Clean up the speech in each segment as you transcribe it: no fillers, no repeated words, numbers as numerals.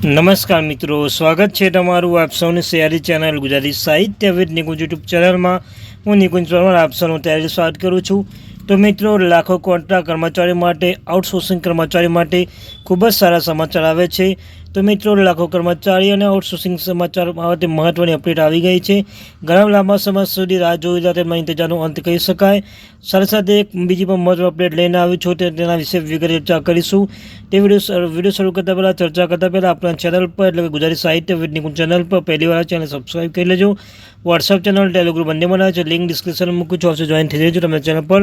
નમસ્કાર મિત્રો, સ્વાગત છે તમારું આપ સૌની સૈયારી ચેનલ ગુજરાતી સાહિત્ય વિદ નિકુંજ યુટ્યુબ ચેનલમાં. હું નિકુંજ પરમાર આપ સૌનું તૈયારી સ્વાગત કરું છું. તો મિત્રો, લાખો કોન્ટ્રાક્ટ કર્મચારીઓ માટે, આઉટસોર્સિંગ કર્મચારીઓ માટે ખૂબ જ સારા સમાચાર આવે છે. તો મિત્રો, લાખો કર્મચારી અને આઉટસોર્સિંગ સમાચાર બાબતે મહત્ત્વની અપડેટ આવી ગઈ છે. ઘણા લાંબા સમય સુધી રાહ જોઈ રહ્યા તેમના ઇંતજારનો અંત કહી શકાય. સાથે સાથે એક બીજી પણ મહત્વ અપડેટ લઈને આવ્યું છું, તેના વિશે વિગતે ચર્ચા કરીશું. તે વિડીયો શરૂ કરતાં પહેલાં ચર્ચા કરતાં પહેલાં આપણા ચેનલ પર એટલે કે ગુજરાતી સાહિત્ય વિદ નિકુંજ ચેનલ પર પહેલી વાર ચેનલ સબસ્ક્રાઈબ કરી લેજો. વોટ્સઅપ ચેનલ, ટેલિગ્રુપ બંને બનાવે છે, લિંક ડિસ્ક્રિપ્શનમાં મૂકું છું, આવશે જોઈન થઈ જજો. તમે ચેનલ પર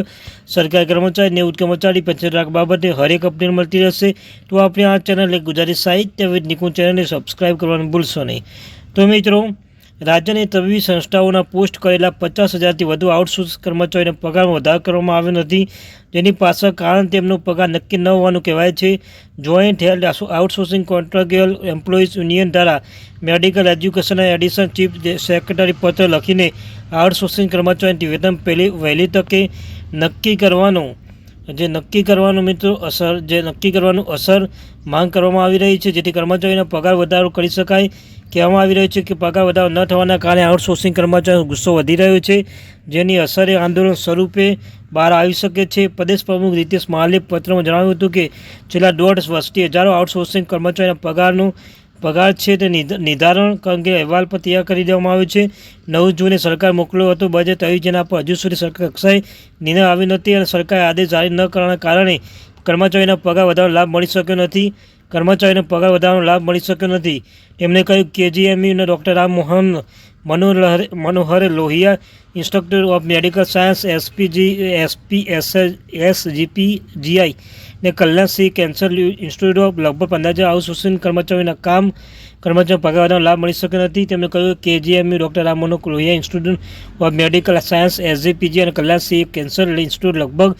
સરકારી કર્મચારી, નિવૃત્ત કર્મચારી, પેન્શન રાખ બાબતે હરેક અપડેટ મળતી રહેશે. તો આપણે આ ચેનલ એક ગુજરાતી સાહિત્ય વિદ નિકુંજ ચેનલને સબસ્ક્રાઈબ કરવાનું ભૂલશો નહીં. તો મિત્રો, રાજ્યની તબીબી સંસ્થાઓના પોસ્ટ કરેલા 50,000થી વધુ આઉટસોર્સ કર્મચારીઓને પગારમાં વધારો કરવામાં આવ્યો નથી, જેની પાછળ કારણ તેમનો પગાર નક્કી ન હોવાનું કહેવાય છે. Joint health outsourcing contractual employees union દ્વારા medical education additional chief secretary પત્ર લખીને આઉટસોર્સિંગ કર્મચારીઓની વેતન વહેલી તકે નક્કી કરવાનું અસર માંગ કરવામાં આવી રહી છે, જેથી કર્મચારીઓનો પગાર વધારો કરી શકાય. કહેવામાં આવી રહ્યું છે કે પગાર વધારો ન થવાના કારણે આઉટસોર્સિંગ કર્મચારીઓનો ગુસ્સો વધી રહ્યો છે, જેની અસરે આંદોલન સ્વરૂપે બહાર આવી શકે છે. પ્રદેશ પ્રમુખ રીતેશ મહાલે પત્રમાં જણાવ્યું હતું કે છેલ્લા 1.5 વર્ષથી હજારો આઉટસોર્સિંગ કર્મચારીઓના પગાર છે તે નિર્ધારણ અંગે અહેવાલ પર તૈયાર કરી દેવામાં આવ્યો છે. 9 જૂને સરકાર મોકલ્યો હતો બજેટ આવ્યું, જેના પર હજુ સુધી સરકાર કક્ષાએ નિર્ણય આવ્યો નથી અને સરકારે આદેશ જારી ન કરવાના કારણે કર્મચારીઓના પગાર વધારવાનો લાભ મળી શક્યો નથી. તેમણે કહ્યું કેજીએમયુના doctor Ram Manohar Lohia, instructor of medical science SGPGI ને કલ્યાણસિંહ કેન્સર ઇન્સ્ટિટ્યૂટ ઓફ લગભગ 15,000 આઉટસોર્સિંગ કર્મચારીઓના પગાર વધારવાનો લાભ મળી શક્યો નથી. તેમણે કહ્યું KGMU doctor Ram Manohar Lohia institute of medical science SGPG અને કલ્યાણસિંહ કેન્સર ઇન્સ્ટિટ્યૂટ લગભગ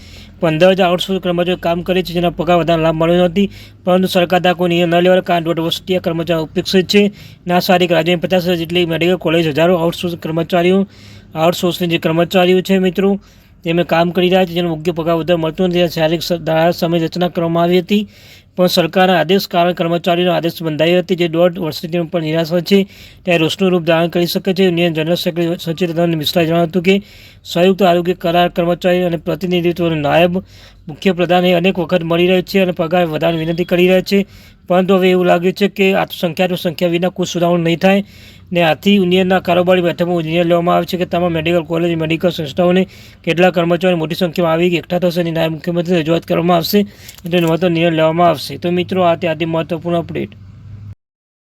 15,000 આઉટસોર્સ કર્મચારીઓ કામ કરે છે, જેના પગાર વધારવાનો લાભ મળ્યો નથી. પરંતુ સરકાર દ્વારા કોઈ નિર્ણય ન લેવાના કારણે 1.5 વર્ષથી આ કર્મચારીઓ ઉપેક્ષિત છે. ના સારી રાજ્યની 50,000 જેટલી મેડિકલ કોલેજ, હજારો આઉટસોર્સિંગ જે કર્મચારીઓ છે મિત્રો, તેમને કામ કરી રહ્યા છે, જેનો યોગ્ય પગાર વધારો મળતો નથી. શારીરિક સમય રચના કરવામાં આવી હતી, પણ સરકારના આદેશ કારણે કર્મચારીઓનો આદેશ બંધાઈ હતી, જે 1.5 વર્ષથી તેના પર નિરાશા છે, ત્યારે રોષનું રૂપ ધારણ કરી શકે છે. યુનિયન જનરલ સેક્રેટરી સચિદાનંદ મિશ્રાએ જણાવ્યું હતું કે સંયુક્ત આરોગ્ય કરાર કર્મચારી અને પ્રતિનિધિત્વનો નાયબ મુખ્ય પ્રધાને અનેક વખત મળી રહ્યો છે અને પગાર વધારવાની વિનંતી કરી રહ્યા છે, પરંતુ હવે એવું લાગ્યું છે કે સંખ્યા વિના કોઈ સુધારો નહીં થાય ને આથી યુનિયનના કારોબારી બેઠકમાં નિર્ણય લેવામાં આવે છે કે તમામ મેડિકલ કોલેજ, મેડિકલ સંસ્થાઓને કેટલાક કર્મચારીઓ મોટી સંખ્યામાં આવી એકઠા થશે અને નાયબ મુખ્યમંત્રી રજૂઆત કરવામાં આવશે, એટલે મહત્વનો નિર્ણય લેવામાં આવશે. તો મિત્રો, આ તે મહત્વપૂર્ણ અપડેટ.